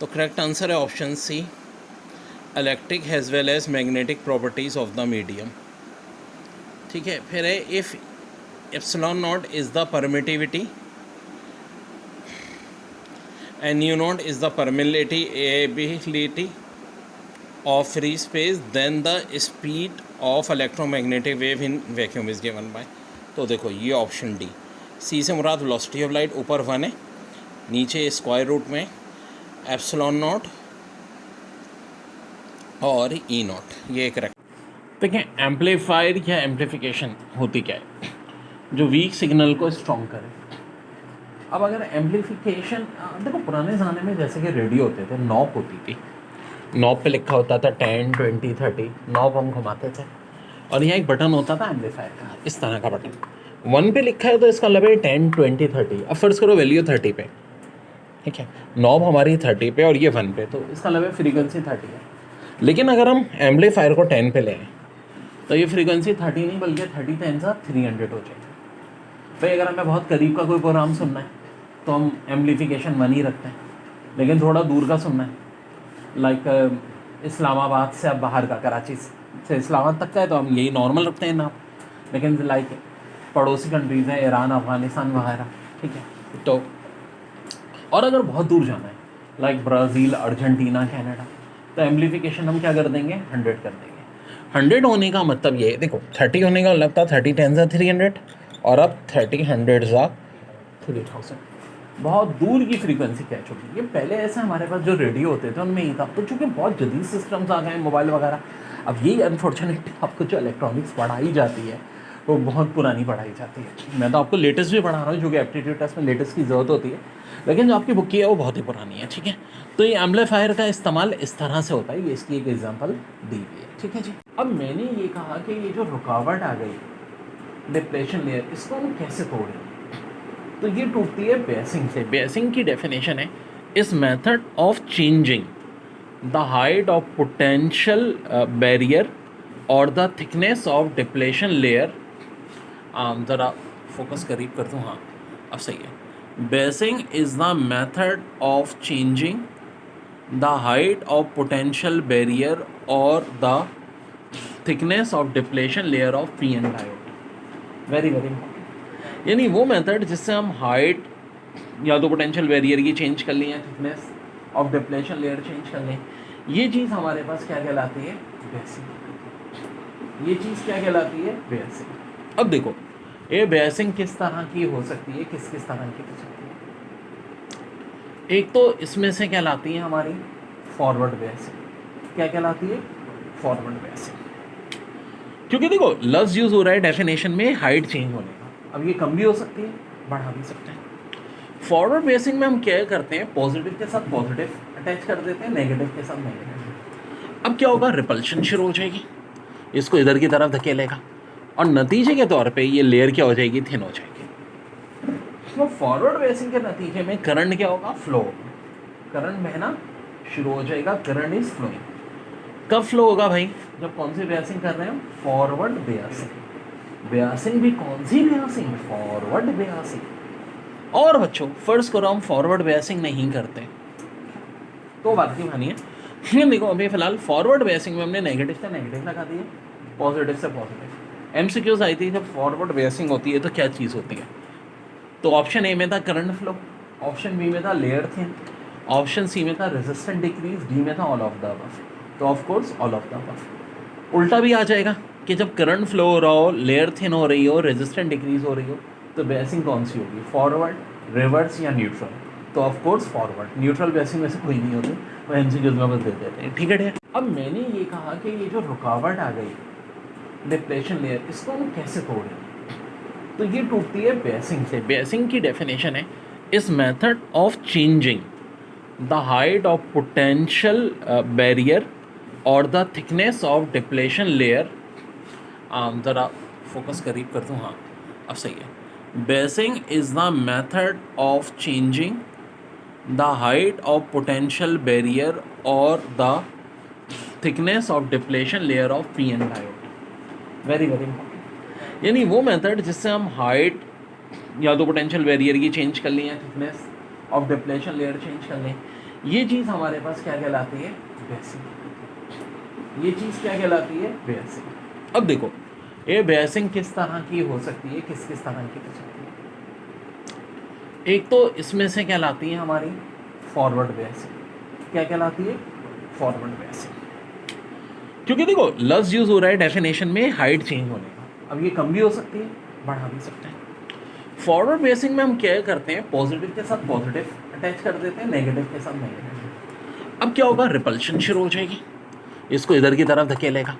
तो correct answer है option C, electric as well as magnetic properties of the medium, ठीक है। फिर है if epsilon naught is the permittivity and u naught is the permeability of free space, then the speed of electromagnetic wave in vacuum is given by, तो देखो ये option D, सी से मुराद velocity of light, ऊपर 1 है, नीचे square root में epsilon not और ई not, ये करेक्ट। देखिए एम्पलीफायर या एम्पलीफिकेशन होती क्या है, जो वीक सिग्नल को स्ट्रॉन्ग करे। अब अगर एम्पलीफिकेशन, देखो पुराने ज़माने में जैसे कि रेडियो होते थे, नॉब होती थी, नॉब पे लिखा होता था 10, 20, 30, नॉब हम घुमाते थे और यहाँ एक बटन होता था एम्पलीफायर का, इस तरह का बटन। 1 पे लिखा है तो इसका मतलब है 10, 20, 30। अब फर्ज करो वैल्यू 30 पे, ठीक है, नॉब हमारी 30 पे और ये 1 पे, तो इसका मतलब है फ्रीक्वेंसी 30 है। लेकिन अगर हम एम्पलीफायर को 10 पे लें तो ये फ्रीक्वेंसी 30 नहीं बल्कि 30 10 सा 300 हो जाएगा। भाई अगर हमें बहुत करीब का कोई प्रोग्राम सुनना है तो हम एम्पलीफिकेशन 1 ही रखते हैं, लेकिन थोड़ा दूर का सुनना है, लाइक इस्लामाबाद से अब बाहर का, कराची से इस्लामाबाद तक का है तो हम यही नॉर्मल रखते हैं ना। लेकिन लाइक पड़ोसी कंट्रीज़ हैं, ईरान, अफ़गानिस्तान वगैरह, ठीक है, तो और अगर बहुत दूर जाना है लाइक ब्राज़ील, अर्जेंटीना, कनाडा, तो एम्पलीफिकेशन हम क्या कर देंगे, 100 कर देंगे। 100 होने का मतलब ये है, देखो 30 होने का मतलब था 30 10 सा 300 और अब 30 100 सा 3000। बहुत दूर की फ्रीक्वेंसी कैच होगी। ये पहले ऐसे हमारे पास जो रेडियो होते थे उनमें ही था, तो चूँकि बहुत जदीद सिस्टम्स आ गए हैं, मोबाइल वगैरह, अब यही अनफॉर्चुनेटली आपको जो इलेक्ट्रॉनिक्स पढ़ाई जाती है वो बहुत पुरानी पढ़ाई जाती है। मैं तो आपको लेटेस्ट भी पढ़ा रहा हूँ, जो कि एप्टीट्यूड टेस्ट में लेटेस्ट की ज़रूरत होती है, लेकिन जो आपकी बुक की है वो बहुत ही पुरानी है, ठीक है। तो ये एम्पलीफायर का इस्तेमाल इस तरह से होता है, ये इसकी एक एग्जांपल दी हुई है, ठीक है जी। अब मैंने ये कहा कि ये जो रुकावट आ गई, डिप्लेशन लेयर, इसको हम कैसे तोड़ें, तो ये टूटती है बेसिंग से। बेसिंग की डेफिनेशन है इस method of changing the height of potential barrier और the thickness of depletion layer. ज़रा फोकस करीब कर दूँ, हाँ अब सही है। Biasing is the method of changing the height of potential barrier और the thickness of depletion layer of P N diode. Very very important, यानी वो मेथड जिससे हम हाइट या तो पोटेंशियल बैरियर की चेंज कर लें या thickness of depletion layer change कर लें, ये चीज़ हमारे पास क्या कहलाती है, बेसिंग। ये चीज़ क्या कहलाती है, बेसिंग। अब देखो ये बेसिंग किस तरह की हो सकती है, किस किस तरह की हो सकती है। एक तो इसमें से कहलाती है हमारी फॉरवर्ड बेसिंग। क्या कहलाती है, फॉरवर्ड बेसिंग। क्योंकि देखो लफ्ज़ यूज़ हो रहा है डेफिनेशन में हाइट चेंज होने का, अब ये कम भी हो सकती है, बढ़ा भी सकते हैं। फॉरवर्ड बेसिंग में हम क्या करते हैं, पॉजिटिव के साथ पॉजिटिव अटैच कर देते हैं, नेगेटिव के साथ नेगेटिव। अब क्या होगा, रिपल्शन शुरू हो जाएगी, इसको इधर की तरफ धकेलेगा और नतीजे के तौर पे ये लेयर क्या हो जाएगी, थिन हो जाएगी। तो फॉरवर्ड बेसिंग के नतीजे में करंट क्या होगा, फ्लो, करंट बहना शुरू हो जाएगा, करंट इज फ्लोइंग। कब फ्लो होगा भाई, जब कौन सी बेसिंग कर रहे हैं, फॉरवर्ड बेसिंग। बेसिंग भी कौन सी बेसिंग, फॉरवर्ड बेसिंग। और बच्चों फर्स्ट करो हम फॉरवर्ड बेसिंग नहीं करते तो बात की मानिए, देखो अभी फिलहाल फॉरवर्ड बेसिंग में हमने नेगेटिव से नेगेटिव लगा दिए, पॉजिटिव से पॉजिटिव। एमसीक्यूज आई थी जब फॉरवर्ड बेसिंग होती है तो क्या चीज़ होती है, तो ऑप्शन ए में था करंट फ्लो, ऑप्शन बी में था लेयर थिन, ऑप्शन सी में था रेजिस्टेंस डिक्रीज, डी में था ऑल ऑफ द अबव। तो of course all of the above. उल्टा भी आ जाएगा कि जब करंट फ्लो हो रहा हो, लेयर थिन हो रही हो, रेजिस्टेंस डिक्रीज हो रही हो, तो बेसिंग कौन सी होगी, फॉरवर्ड, रिवर्स या न्यूट्रल। तो of course forward. Neutral basin में से कोई नहीं होती, वो एमसीक्यूज में बस दे देते हैं, ठीक है। अब मैंने ये कहा कि ये जो रुकावट आ गई डिप्लेशन लेयर, इसको हम कैसे तोड़ें, तो ये टूटती है बेसिंग से। बेसिंग की डेफिनेशन है इस method of changing the height of potential barrier और the thickness of depletion layer. ज़रा फोकस करीब कर दूँ, हाँ अब सही है। Biasing is the method of changing the height of potential barrier और the thickness of depletion layer of P N diode. Very very important, यानी वो मेथड जिससे हम हाइट या तो पोटेंशियल बैरियर की चेंज कर लें या thickness of depletion layer change कर लें, ये चीज़ हमारे पास क्या कहलाती है, बेसिंग। ये चीज़ क्या कहलाती है, बेसिंग। अब देखो ये बेसिंग किस तरह की हो सकती है, किस किस तरह की हो सकती है। एक तो इसमें से कहलाती है हमारी फॉरवर्ड बेसिंग। क्या कहलाती है, फॉरवर्ड बेसिंग। क्योंकि देखो लफ्ज़ यूज़ हो रहा है डेफिनेशन में हाइट चेंज होने का, अब ये कम भी हो सकती है, बढ़ा भी सकते हैं। फॉरवर्ड बेसिंग में हम क्या करते हैं, पॉजिटिव के साथ पॉजिटिव अटैच कर देते हैं, नेगेटिव के साथ नेगेटिव। अब क्या होगा, रिपल्शन शुरू हो जाएगी, इसको इधर की तरफ धकेलेगा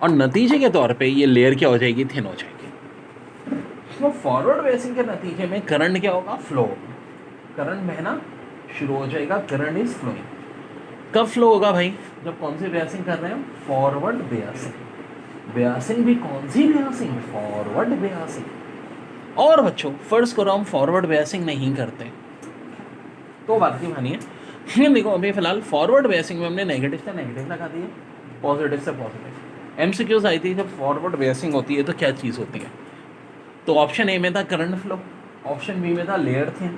और नतीजे के तौर पे ये लेयर क्या हो जाएगी, थिन हो जाएगी। तो फॉरवर्ड बेसिंग के नतीजे में करंट क्या होगा, फ्लो होगा, करंट बहना शुरू हो जाएगा, करंट इज फ्लोइंग। कब फ्लो होगा भाई, जब कौन सी बेसिंग कर रहे हैं, फॉरवर्ड बेसिंग। बेसिंग भी कौन सी बेसिंग, फॉरवर्ड बेसिंग। और बच्चों फर्स्ट करो हम फॉरवर्ड बेसिंग नहीं करते तो बात की मानिए, देखो अभी फिलहाल फॉरवर्ड बेसिंग में हमने नेगेटिव से नेगेटिव लगा दिए, पॉजिटिव से पॉजिटिव। एमसीक्यूज आई थी जब फॉरवर्ड बेसिंग होती है तो क्या चीज़ होती है, तो ऑप्शन ए में था करंट फ्लो, ऑप्शन बी में था लेयर थिन,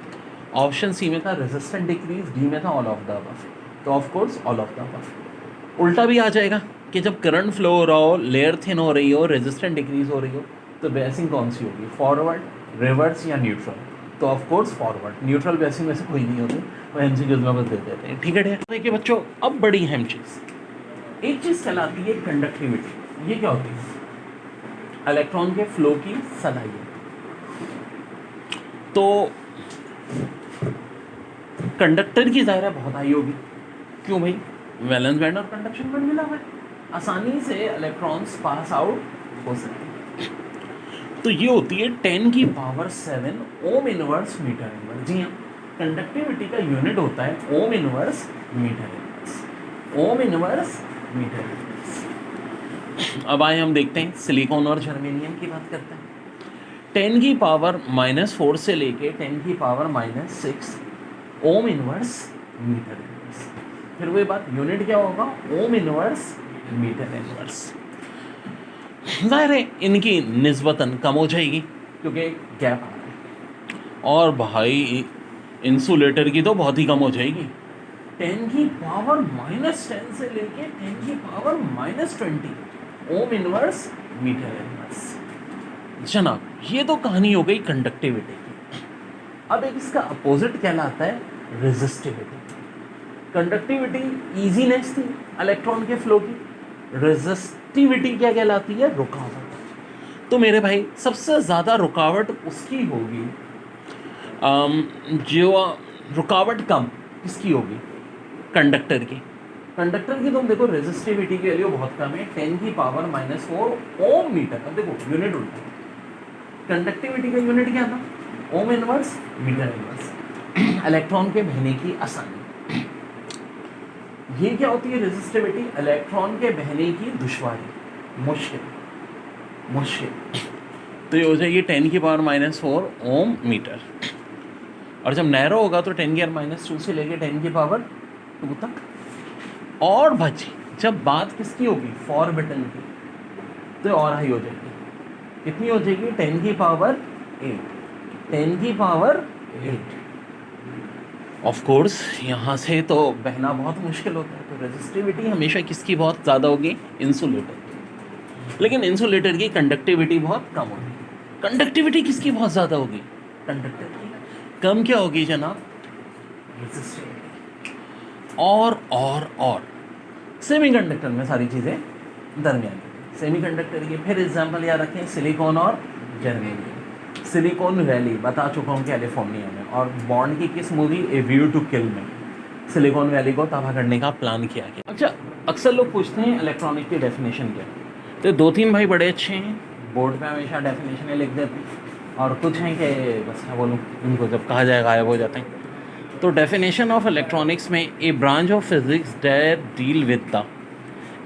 ऑप्शन सी में था रेजिस्टेंस डिक्रीज, डी में था ऑल ऑफ द अबव। तो of course all of the above. उल्टा भी आ जाएगा कि जब करंट फ्लो हो रहा हो, लेयर थिन हो रही हो, रेजिस्टेंस डिक्रीज हो रही हो, तो बेसिंग कौन सी होगी, फॉरवर्ड, रिवर्स या न्यूट्रल। तो of course forward. Neutral basin में से कोई नहीं होती, वो एमसीक्यूज में बस दे देते हैं। ठीक है देखिए बच्चों, अब बड़ी अहम चीज़, एक चीज़ कहलाती है कंडक्टिविटी। ये क्या होती है, इलेक्ट्रॉन के फ्लो की सलाहियत। तो कंडक्टर की ज़ाहिर है बहुत हाई होगी, क्यों भाई, वैलेंस बैंड और कंडक्शन बैंड मिला हुआ है, आसानी से इलेक्ट्रॉन्स पास आउट हो सकते हैं। तो ये होती है 10⁻⁷ ओम इनवर्स मीटर इनवर्स। जी हाँ, कंडक्टिविटी का यूनिट होता है ohm inverse metre inverse, ohm inverse metre inverse. अब आए हम देखते हैं सिलिकॉन और जर्मेनियम की बात करते हैं। 10⁻⁻4 से लेके 10⁻⁻6 ओम इनवर्स मीटर इनवर्स। फिर वही बात, यूनिट क्या होगा, ओम इनवर्स मीटर इनवर्स। जाहिर है इनकी निस्बतन कम हो जाएगी क्योंकि गैप आ रहा है, और भाई इंसुलेटर की तो बहुत ही कम हो जाएगी। 10⁻⁻10 से लेके 10⁻⁻20 ओम इनवर्स मीटर इनवर्स। जनाब ये तो कहानी हो गई कंडक्टिविटी की। अब एक इसका अपोजिट कहलाता है रेजिस्टिविटी। कंडक्टिविटी इजीनेस थी इलेक्ट्रॉन के फ्लो की, रेजिस्टिविटी क्या कहलाती है, रुकावट। तो मेरे भाई सबसे ज़्यादा रुकावट उसकी होगी जो रुकावट कम किसकी होगी, कंडक्टर की। कंडक्टर की तुम देखो रेजिस्टिविटी की वैल्यू बहुत कम है, 10⁻⁴ ओम मीटर। अब देखो यूनिट उल्टा है, कंडक्टिविटी का यूनिट क्या था, ohm inverse metre inverse. Electron के बहने की आसानी। ये क्या होती है रेजिस्टिविटी, इलेक्ट्रॉन के बहने की दुश्वारी, मुश्किल मुश्किल। तो ये हो जाएगी 10⁻⁴ ओम मीटर। और जब नैरो होगा तो 10⁻⁻2 से लेके 10⁻2 तक। और बची जब बात किसकी होगी, फॉरबिटन की, तो और हाई हो जाएगी। कितनी हो जाएगी, 10⁸ 10⁸ ऑफ कोर्स यहाँ से तो बहना बहुत मुश्किल होता है। तो रेजिस्टिविटी हमेशा किसकी बहुत ज़्यादा होगी, इंसुलेटर की। लेकिन इंसुलेटर की कंडक्टिविटी बहुत कम होगी। कंडक्टिविटी किसकी बहुत ज़्यादा होगी, कंडक्टर की। कम क्या होगी जनाब, रेजिस्टिविटी। और सेमीकंडक्टर में सारी चीज़ें दरमियान। सेमीकंडक्टर की फिर एग्जांपल याद रखें, सिलिकॉन और जर्मेनियम। सिलिकॉन वैली बता चुका हूँ कैलिफोर्निया में, और बॉन्ड की किस movie, A View to Kill में सिलिकॉन वैली को तबाह करने का प्लान किया गया। अच्छा, अक्सर लोग पूछते हैं इलेक्ट्रॉनिक की डेफिनेशन क्या है, तो 2-3 भाई बड़े अच्छे हैं, बोर्ड पे हमेशा डेफिनेशन लिख देते हैं, और कुछ हैं कि बस क्या बोलूँ, उनको जब कहा जाए गायब हो जाते हैं। तो डेफिनेशन ऑफ इलेक्ट्रॉनिक्स में, a branch of physics that deal with the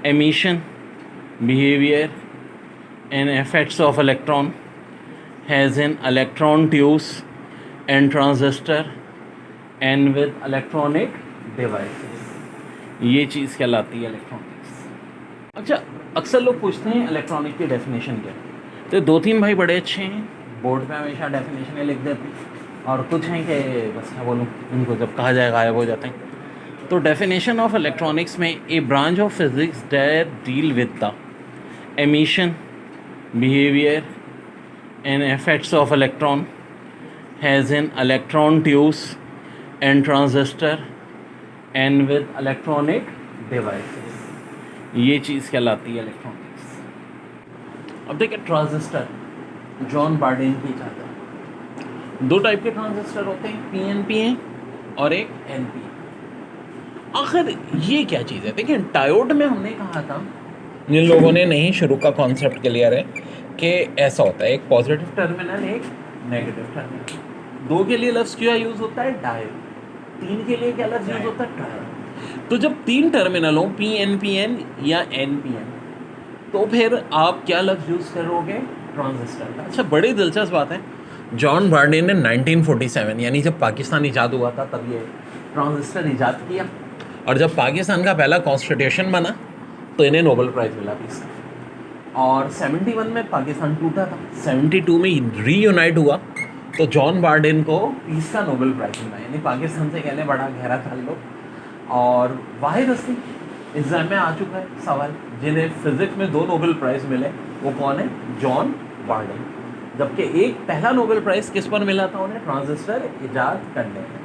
emission, behaviour and effects of electron, has an electron tubes and transistor and with electronic devices। ये चीज़ कहलाती है इलेक्ट्रॉनिक्स। अच्छा, अक्सर लोग पूछते हैं इलेक्ट्रॉनिक की डेफिनेशन क्या है, तो 2-3 भाई बड़े अच्छे हैं, बोर्ड पे हमेशा डेफिनेशन लिख देते हैं, और कुछ हैं कि बस क्या बोलूँ, उनको जब कहा जाए गायब हो जाते हैं। तो डेफिनेशन ऑफ इलेक्ट्रॉनिक्स में, a branch of physics that deal with the emission, behaviour and effects of electron, has an electron tubes and transistor and with electronic devices। ये चीज़ कहलाती है इलेक्ट्रॉनिक्स। अब देखिए ट्रांजिस्टर, जॉन बार्डेन की इजाद है। 2 टाइप के ट्रांजिस्टर होते हैं, PNPN और एक NPN। आखिर ये क्या चीज़ है? देखिए डायोड में हमने कहा था, जिन लोगों ने नहीं शुरू का कॉन्सेप्ट क्लियर है, कि ऐसा होता है एक पॉजिटिव टर्मिनल एक नेगेटिव टर्मिनल। 2 के लिए लफ्ज़ क्या यूज़ होता है? डायोड। 3 के लिए क्या लफ्ज़ यूज़ होता है? ट्रायोड। तो जब 3 टर्मिनल हो, PNPN या NPN, तो फिर आप क्या लफ्ज़ यूज़ करोगे? ट्रांजिस्टर का। अच्छा, बड़ी दिलचस्प बात है, जॉन बार्डेन ने 1947 यानी जब पाकिस्तान ईजाद हुआ था तब ये ट्रांजिस्टर ईजाद किया, और जब पाकिस्तान का पहला कॉन्स्टिट्यूशन बना तो इन्हें नोबेल प्राइज़ मिला पीस का। और 71 में पाकिस्तान टूटा था, 72 में रीयूनाइट हुआ, तो जॉन बार्डेन को पीस का नोबेल प्राइज़ मिला, यानी पाकिस्तान से कहने बड़ा गहरा ताल्लुक। और वाहिद हस्ती एग्जाम में आ चुका है सवाल, जिन्हें फिजिक्स में 2 नोबेल प्राइज़ मिले, वो कौन है? जॉन बार्डेन। जबकि एक पहला नोबेल प्राइज़ किस पर मिला था उन्हें? ट्रांजिस्टर इजाद करने में।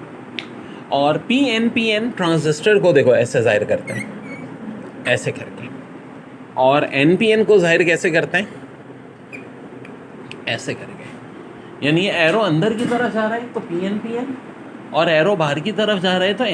और PNPN ट्रांजिस्टर को देखो ऐसे जाहिर करते हैं, ऐसे करके, और NPN को जाहिर कैसे करते हैं? ऐसे करके। यानी ये एरो अंदर की तरफ जा रहा है तो PNPN, और एरो बाहर की तरफ जा रहा है तो